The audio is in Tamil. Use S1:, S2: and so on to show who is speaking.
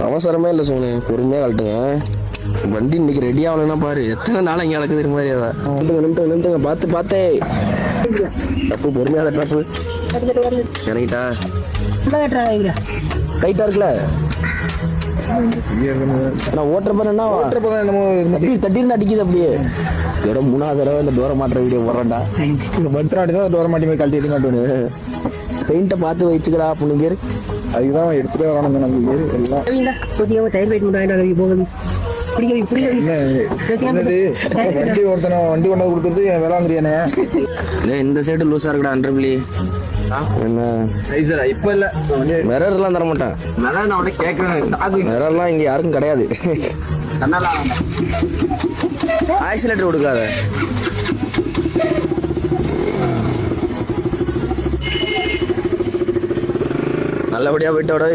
S1: அவசரமே இல்லை சோனு, பொறுமையாக கழட்டுங்க. வண்டி இன்னைக்கு ரெடி ஆகலைன்னா பாரு எத்தனை நாள் இங்கே நடக்குது இது மாதிரி. நிமிட்டுங்க பார்த்து பார்த்தே தப்பு, பொறுமையாக தப்பு. இறங்கிட்டா டைட்டா இருக்குல்ல. நான் ஓட்டுற பாரு என்ன தட்டிருந்து அடிக்குது அப்படியே. இதோட 3வது தடவை இந்த டோரை மாட்டுற வீடியோ போடுறேன்டா.
S2: தான் டோரை மாட்டி மாதிரி கழட்டி மாட்டோன்னு
S1: பெயிண்ட்டை பார்த்து வச்சுக்கடா புனிங்கர்.
S2: அதுதான் எடுத்துகிட்டே வரணும் நமக்கு எல்லாம்.
S3: டயர் வெயிட் மட்டும் போகுது.
S2: வண்டி ஒருத்தனை வண்டி கொண்டு கொடுத்துட்டு வேளாங்கிறியானே.
S1: இந்த சைடு லூஸா இருக்குடா அண்டர்பிளி. என்ன
S2: இப்ப இல்ல
S1: மிரர்லாம் தர மாட்டேன். மிரர்லாம் இங்க யாருக்கும் கிடையாது. ஆக்சிலேட்டர் கொடுக்காத. நல்லபடியா போயிட்டோட.